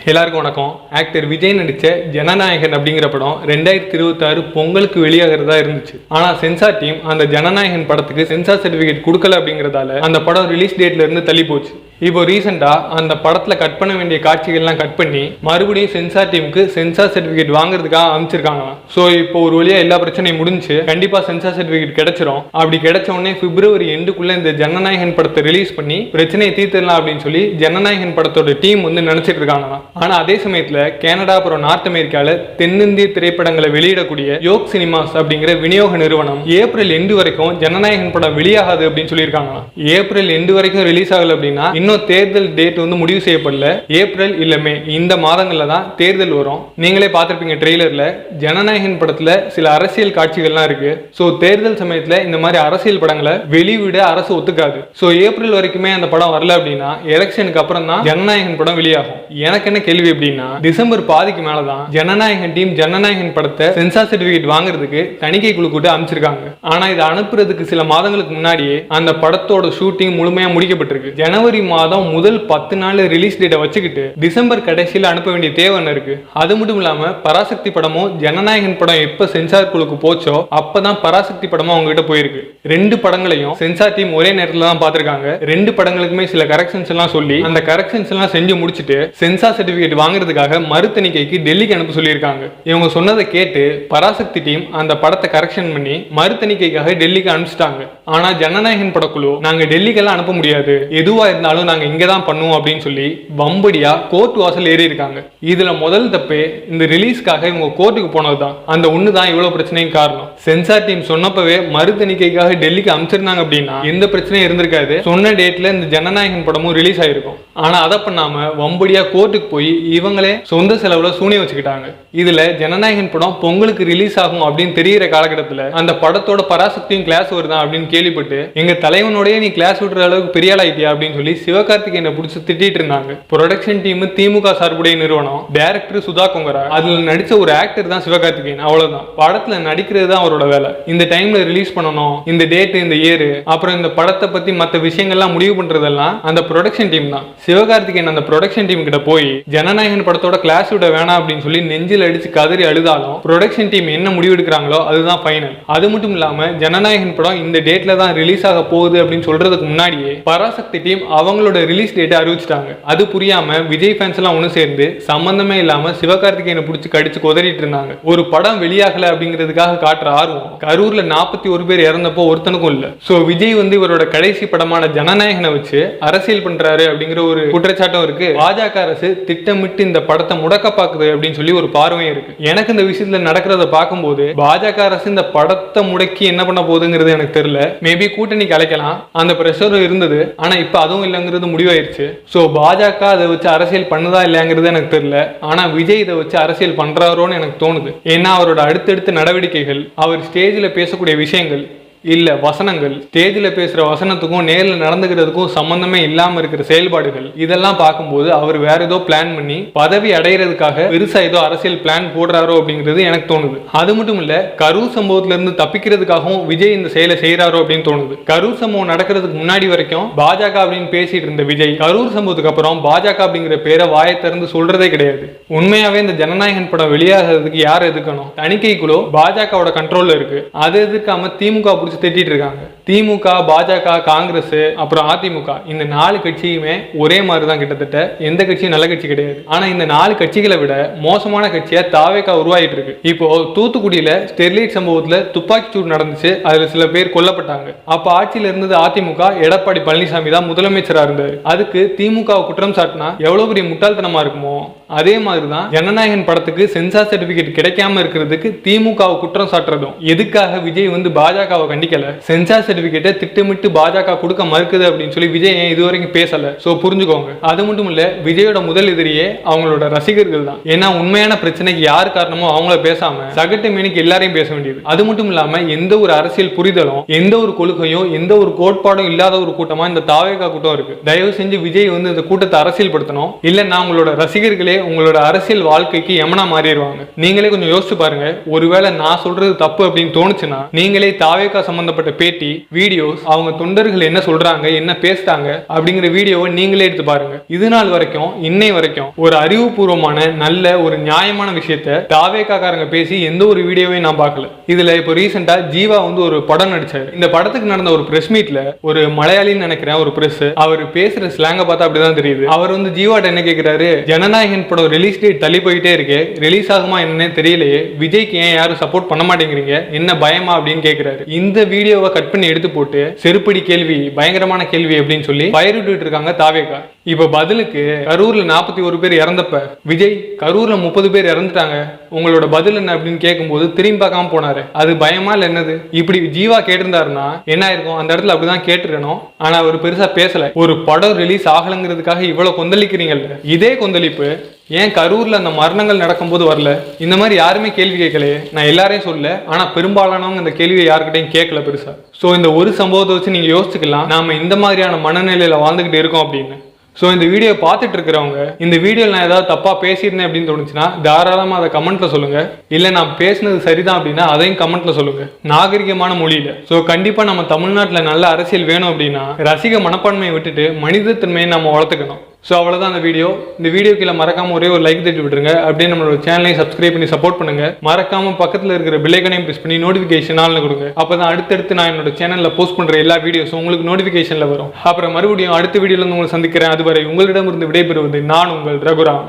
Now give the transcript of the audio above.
எல்லாருக்கும் வணக்கம். ஆக்டர் விஜய் நடிச்ச ஜனநாயகன் அப்படிங்கிற படம் 2026 பொங்கலுக்கு வெளியாகிறதா இருந்துச்சு. ஆனா சென்சார் டீம் அந்த ஜனநாயகன் படத்துக்கு சென்சார் சர்டிபிகேட் கொடுக்கல அப்படிங்கறதால அந்த படம் ரிலீஸ் டேட்ல இருந்து தள்ளி போச்சு. இப்போ ரீசெண்டா அந்த படத்துல கட் பண்ண வேண்டிய காட்சிகள்லாம் கட் பண்ணி மறுபடியும் சென்சார் டீமுக்கு சென்சார் சர்டிபிகேட் வாங்குறதுக்காக அமைச்சிருக்காங்க. ஸோ இப்போ ஒரு வழியா எல்லா பிரச்சனையும் முடிஞ்சு கண்டிப்பா சென்சார் சர்டிபிகேட் கிடைச்சிரும். அப்படி கிடைச்ச உடனே பிப்ரவரி எண்டுக்குள்ள இந்த ஜனநாயகன் படத்தை ரிலீஸ் பண்ணி பிரச்சனையை தீர்த்திடலாம் அப்படின்னு சொல்லி ஜனநாயகன் படத்தோட டீம் நினைச்சிட்டு இருக்காங்க. ஆனா அதே சமயத்துல கனடா அப்புறம் நார்த் அமெரிக்கால தென்னிந்திய திரைப்படங்களை வெளியிடக்கூடிய யோக் சினிமாஸ் அப்படிங்கிற விநியோக நிறுவனம் ஏப்ரல் எண்டு வரைக்கும் ஜனநாயகன் படம் வெளியாகாது அப்படின்னு சொல்லியிருக்காங்க. ஏப்ரல் எண்டு வரைக்கும் ரிலீஸ் ஆகல அப்படின்னா இன்னும் தேர்தல் டேட் முடிவு செய்யப்படல. ஏப்ரல் இல்ல மே இந்த மாதங்கள்ல தான் தேர்தல் வரும். நீங்களே பார்த்திருப்பீங்க ட்ரெய்லர்ல ஜனநாயகன் படத்துல சில அரசியல் காட்சிகள்லாம் இருக்கு. சோ தேர்தல் சமயத்துல இந்த மாதிரி அரசியல் படங்களை வெளிவிட அரசு ஒத்துக்காது. சோ ஏப்ரல் வரைக்குமே அந்த படம் வரல அப்படின்னா எலெக்ஷனுக்கு அப்புறம் தான் ஜனநாயகன் படம் வெளியாகும். எனக்கு என்ன கேள்வி அப்படின்னா டிசம்பர் பாதிக்கு மேலதான் ஜனநாயகன் டீம் ஜனநாயகன் படத்தை சென்சார் சர்டிபிகேட் வாங்குறதுக்கு தணிக்கை குழு கூட்ட அமைச்சிருக்காங்க. ஆனா இதை அனுப்புறதுக்கு சில மாதங்களுக்கு முன்னாடியே அந்த படத்தோட ஷூட்டிங் முழுமையா முடிக்கப்பட்டிருக்கு. ஜனவரி மாதம் முதல் 10 நாள் ரிலீஸ் டேட்டை வச்சுக்கிட்டு டிசம்பர் கடைசியில் அனுப்ப வேண்டிய தேவை இருக்கு. அது மட்டும் இல்லாம பராசக்தி படமும் ஜனநாயகன் படம் எப்ப சென்சார் குழுக்கு போச்சோ அப்பதான் பராசக்தி படமும் அவங்க கிட்ட போயிருக்கு. ரெண்டு படங்களையும் சென்சார் டீம் ஒரே நேரத்துல தான் பார்த்திருக்காங்க. ரெண்டு படங்களுக்குமே சில கரெக்ஷன்ஸ் எல்லாம் சொல்லி அந்த கரெக்ஷன்ஸ் எல்லாம் செஞ்சு முடிச்சிட்டு சென்சார் சர்டிபிகேட் வாங்குறதுக்காக மறுதணிக்கைக்கு டெல்லிக்கு அனுப்ப சொல்லியிருக்காங்க. இவங்க சொன்னதை கேட்டு பராசக்தி டீம் அந்த படத்தை கரெக்ஷன் பண்ணி மறுதணிக்கைக்காக டெல்லிக்கு அனுப்பிச்சிட்டாங்க. ஆனா ஜனநாயகன் படக்குழு நாங்க டெல்லிக்கெல்லாம் அனுப்ப முடியாது, எதுவா இருந்தாலும் நாங்க இங்க தான் பண்ணுவோம் அப்படின்னு சொல்லி வம்படியா கோர்ட் வாசல் ஏறி இருக்காங்க. இதுல முதல் தப்பே இந்த ரிலீஸ்க்காக இவங்க கோர்ட்டுக்கு போனதுதான். அந்த ஒண்ணுதான் இவ்வளவு பிரச்சனையும் காரணம். சென்சார் டீம் சொன்னப்பவே மறுதணிக்கைக்காக டெல்லிக்கு அனுப்பிச்சிருந்தாங்க அப்படின்னா எந்த பிரச்சனையும் இருந்திருக்காது. சொன்ன டேட்ல இந்த ஜனநாயகன் படமும் ரிலீஸ் ஆயிருக்கும். ஆனா அதை பண்ணாம வம்படியா கோர்ட்டுக்கு போய் இவங்களே சொந்த செலவுல சூனியம் வச்சுக்கிட்டாங்க. இதுல ஜனநாயகன் படம் பொங்கலுக்கு ரிலீஸ் ஆகும் அப்படின்னு தெரிகிற காலகட்டத்துல அந்த படத்தோட பராசக்தியும் கிளாஸ் வருதான் அப்படின்னு கேள்விப்பட்டு எங்க தலைவனோடய நீ கிளாஸ் விடுற அளவுக்கு பெரிய ஆள் ஆயிட்டியா அப்படின்னு சொல்லி சிவகார்த்திகேயனை பிடிச்சி திட்டிட்டு இருந்தாங்க. ப்ரொடக்ஷன் டீம் திமுக சார்புடைய நிறுவனம், டைரக்டர் சுதா கொங்கரா, அதுல நடிச்ச ஒரு ஆக்டர் தான் சிவகார்த்திகேயன். அவ்வளவுதான். படத்துல நடிக்கிறது தான் அவரோட வேலை. இந்த டைம்ல ரிலீஸ் பண்ணணும், இந்த டேட், இந்த இயர், அப்புறம் இந்த படத்தை பத்தி மற்ற விஷயங்கள்லாம் முடிவு பண்றதெல்லாம் அந்த ப்ரொடக்ஷன் டீம் தான். சிவகார்த்திகேயன் அந்த ப்ரொடக்ஷன் டீம் கிட்ட போய் ஜனநாயகன் படத்தோட கிளாஸ் விட வேணாம் அப்படின்னு சொல்லி நெஞ்சில் அடிச்சு கதறி அழுதாலும் ப்ரொடக்ஷன் டீம் என்ன முடிவு எடுக்கிறாங்களோ அதுதான் ஃபைனல். அது மட்டும் இல்லாம ஜனநாயகன் படம் இந்த டேட்ல தான் ரிலீஸ் ஆக போகுது அப்படின்னு சொல்றதுக்கு முன்னாடியே பராசக்தி டீம் அவங்களோட ரிலீஸ் டேட்டை அறிவிச்சிட்டாங்க. அது புரியாம விஜய் ஃபேன்ஸ் எல்லாம் ஒன்று சேர்ந்து சம்பந்தமே இல்லாம சிவகார்த்திகேயனை பிடிச்சி கடிச்சு கொதறிட்டு இருந்தாங்க. ஒரு படம் வெளியாகல அப்படிங்கிறதுக்காக காட்டுற ஆர்வம் கரூர்ல 41 பேர் இறந்தப்போ ஒருத்தனுக்கும் இல்ல. சோ விஜய் இவரோட கடைசி படமான ஜனநாயகனை வச்சு அரசியல் பண்றாரு அப்படிங்கிற ஒரு குற்றச்சாட்டும் இருக்கு. பாஜக அரசு திட்டமிட்டு இந்த படத்தை முடக்க பாக்குது அப்படின்னு சொல்லி ஒரு பார்வையும் இருக்கு. எனக்கு இந்த விஷயத்துல நடக்கிறத பார்க்கும்போது பாஜக அரசு இந்த படத்தை முடக்கி என்ன பண்ண போகுதுங்கிறது எனக்கு தெரியல. மேபி கூட்டணி கலைக்கலாம், அந்த பிரஷரும் இருந்தது. ஆனா இப்ப அதுவும் இல்லைங்கிறது முடிவாயிருச்சு. சோ பாஜக அதை வச்சு அரசியல் பண்ணுதா இல்லையாங்கிறது எனக்கு தெரியல. ஆனா விஜய் இதை வச்சு அரசியல் பண்றாரோன்னு எனக்கு தோணுது. ஏன்னா அவரோட அடுத்தடுத்த நடவடிக்கைகள், அவர் ஸ்டேஜ்ல பேசக்கூடிய விஷயங்கள் இல்ல வசனங்கள், ஸ்டேஜில் பேசுற வசனத்துக்கும் நேரில் நடந்துக்கிறதுக்கும் சம்பந்தமே இல்லாம இருக்கிற செயல்பாடுகள், இதெல்லாம் பார்க்கும்போது அவர் வேற ஏதோ பிளான் பண்ணி பதவி அடைகிறதுக்காக பெருசா ஏதோ அரசியல் பிளான் போடுறாரோ அப்படிங்கிறது எனக்கு தோணுது. அது மட்டும் இல்ல கரூர் சம்பவத்துல இருந்து தப்பிக்கிறதுக்காகவும் விஜய் இந்த செயலை செய்யறாரோ அப்படின்னு தோணுது. கரூர் சம்பவம் நடக்கிறதுக்கு முன்னாடி வரைக்கும் பாஜக அப்படின்னு பேசிட்டு இருந்த விஜய் கரூர் சம்பவத்துக்கு அப்புறம் பாஜக அப்படிங்கிற பேரை வாயை திறந்து சொல்றதே கிடையாது. உண்மையாவே இந்த ஜனநாயகன் படம் வெளியாகிறதுக்கு யார் எதுக்கணும்? தணிக்கை குழு பாஜகவோட கண்ட்ரோல்ல இருக்கு. அதை எதிர்க்காம திமுக பிடிச்சி திட்டிட்டு இருக்காங்க. திமுக, பாஜக, காங்கிரஸ், அப்புறம் அதிமுக, இந்த 4 கட்சியுமே ஒரே மாதிரி தான். கிட்டத்தட்ட எந்த கட்சியும் நல்ல கட்சி கிடையாது. ஆனா இந்த 4 கட்சிகளை விட மோசமான கட்சியா தாவேகா உருவாயிட்டு இருக்கு. இப்போ தூத்துக்குடியில ஸ்டெர்லைட் சம்பவத்துல துப்பாக்கி சூடு நடந்துச்சு, அதுல சில பேர் கொல்லப்பட்டாங்க. அப்ப ஆட்சியில இருந்தது அதிமுக, எடப்பாடி பழனிசாமி தான் முதலமைச்சரா இருந்தாரு. அதுக்கு திமுக குற்றம் சாட்டினா எவ்வளவு பெரிய முட்டாள்தனமா இருக்குமோ அதே மாதிரிதான் ஜனநாயகன் படத்துக்கு சென்சார் சர்டிபிகேட் கிடைக்காம இருக்கிறதுக்கு திமுக குற்றம் சாட்டுறதும். எதுக்காக விஜய் பாஜகவை கண்டிக்கல, சென்சார் சர்டிபிகேட்டை திட்டமிட்டு பாஜக கொடுக்க மறுக்குது அப்படின்னு சொல்லி விஜய் ஏன் இதுவரைக்கும் பேசல? சோ புரிஞ்சுக்கோங்க. அது மட்டும் இல்ல விஜயோட முதல் எதிரியே அவங்களோட ரசிகர்கள் தான். ஏன்னா உண்மையான பிரச்சனைக்கு யார் காரணமோ அவங்கள பேசாம சகட்டு மேனிக்கு எல்லாரையும் பேச வேண்டியது. அது மட்டும் இல்லாம எந்த ஒரு அரசியல் புரிதலும், எந்த ஒரு கொள்கையும், எந்த ஒரு கோட்பாடும் இல்லாத ஒரு கூட்டமா இந்த தாவேகா கூட்டம் இருக்கு. தயவு செஞ்சு விஜய் இந்த கூட்டத்தை அரசியல் படுத்தணும். இல்ல நான் உங்களோட ரசிகர்களே உங்களோட அரசியல் வாழ்க்கைக்கு யமனா மாறிடுவாங்க. நீங்களே கொஞ்சம் யோசிச்சு பாருங்க. ஒருவேளை நான் சொல்றது தப்பு அப்படின்னு தோணுச்சுன்னா நீங்களே தாவேகா சம்பந்தப்பட்ட பேட்டி வீடியோஸ், அவங்க தொண்டர்கள் என்ன சொல்றாங்க, என்ன பேசுறாங்க அப்படிங்கிற வீடியோவை நீங்களே எடுத்து பாருங்க. இது நாள் வரைக்கும், இன்னை வரைக்கும் ஒரு அறிவுபூர்வமான நல்ல ஒரு நியாயமான விஷயத்த தாவேக்காரங்க பேசி எந்த ஒரு வீடியோவையும் நான் பார்க்கல. இதுல இப்போ ரீசெண்டா ஜீவா வந்து ஒரு படம் நடிச்சாரு. இந்த படத்துக்கு நடந்த ஒரு பிரஸ் மீட்ல ஒரு மலையாளின்னு நினைக்கிறேன் ஒரு பிரஸ், அவர் பேசுற ஸ்லாங்க பார்த்தா அப்படிதான் தெரியுது. அவர் வந்து ஜீவாட்ட என்ன கேட்கிறாரு, ஜனநாயகன் படம் ரிலீஸ் டேட் தள்ளி போயிட்டே இருக்கு, ரிலீஸ் ஆகுமா என்னன்னு தெரியலையே, விஜய்க்கு ஏன் யாரும் சப்போர்ட் பண்ண மாட்டேங்கிறீங்க, என்ன பயமா அப்படின்னு கேட்கிறாரு. இந்த வீடியோவை கட் பண்ணி எடுத்து போட்டு செருப்படி கேள்வி, பயங்கரமான கேள்வி அப்படின்னு சொல்லி பயிர் விட்டு இருக்காங்க தாவேகா. இப்ப பதிலுக்கு கரூர்ல 41 பேர் இறந்தப்ப விஜய் கரூர்ல 30 பேர் இறந்துட்டாங்க, உங்களோட பதில் என்ன அப்படின்னு கேட்கும்போது திரும்பி பார்க்காம போனாரு. அது பயமா இல்ல என்னது? இப்படி ஜீவா கேட்டிருந்தாருன்னா என்ன ஆயிருக்கும்? அந்த இடத்துல அப்படிதான் கேட்டிருக்கணும். ஆனா அவர் பெருசா பேசல. ஒரு படம் ரிலீஸ் ஆகலங்கிறதுக்காக இவ்வளவு கொந்தளிக்கிறீங்கல்ல, இதே கொந்தளிப்பு ஏன் கரூர்ல அந்த மரணங்கள் நடக்கும்போது வரல? இந்த மாதிரி யாருமே கேள்வி கேட்கலையே. நான் எல்லாரையும் சொல்ல, ஆனா பெரும்பாலானவங்க இந்த கேள்வியை யாருக்கிட்டையும் கேட்கல பெருசா. ஸோ இந்த ஒரு சம்பவத்தை வச்சு நீங்க யோசிச்சுக்கலாம் நாம இந்த மாதிரியான மனநிலையில வாழ்ந்துகிட்டு இருக்கோம் அப்படின்னு. ஸோ இந்த வீடியோ பார்த்துட்டு இருக்கிறவங்க, இந்த வீடியோவில் நான் ஏதாவது தப்பா பேசியிருந்தேன் அப்படின்னு தோணுச்சுன்னா தாராளமாக அதை கமெண்ட்ல சொல்லுங்க. இல்லை நான் பேசினது சரிதான் அப்படின்னா அதையும் கமெண்ட்ல சொல்லுங்க, நாகரிகமான மொழியில. ஸோ கண்டிப்பா நம்ம தமிழ்நாட்டில் நல்ல அரசியல் வேணும் அப்படின்னா ரசிக மனப்பான்மையை விட்டுட்டு மனிதத்தன்மையை நம்ம வளர்த்துக்கணும். ஸோ அவ்வளோதான் அந்த வீடியோ. இந்த வீடியோ கீழே மறக்காம ஒரே ஒரு லைக் தட்டி விட்டுருங்க. அப்படியே நம்மளோட சேனலையும் சப்ஸ்கிரைப் பண்ணி சப்போர்ட் பண்ணுங்க. மறக்காம பக்கத்தில் இருக்கிற பெல் ஐகானையும் பிரஸ் பண்ணி நோட்டிஃபிகேஷன் ஆன்ல கொடுங்க. அப்பதான் அடுத்தடுத்து நான் என்னோட சேனல்ல போஸ்ட் பண்ற எல்லா வீடியோஸும் உங்களுக்கு நோட்டிஃபிகேஷன்ல வரும். அப்புறம் மறுபடியும் அடுத்த வீடியோல உங்களை சந்திக்கிறேன். அதுவரை உங்களிடமிருந்து விடைபெறுவது நான் உங்கள் ரகுராம்.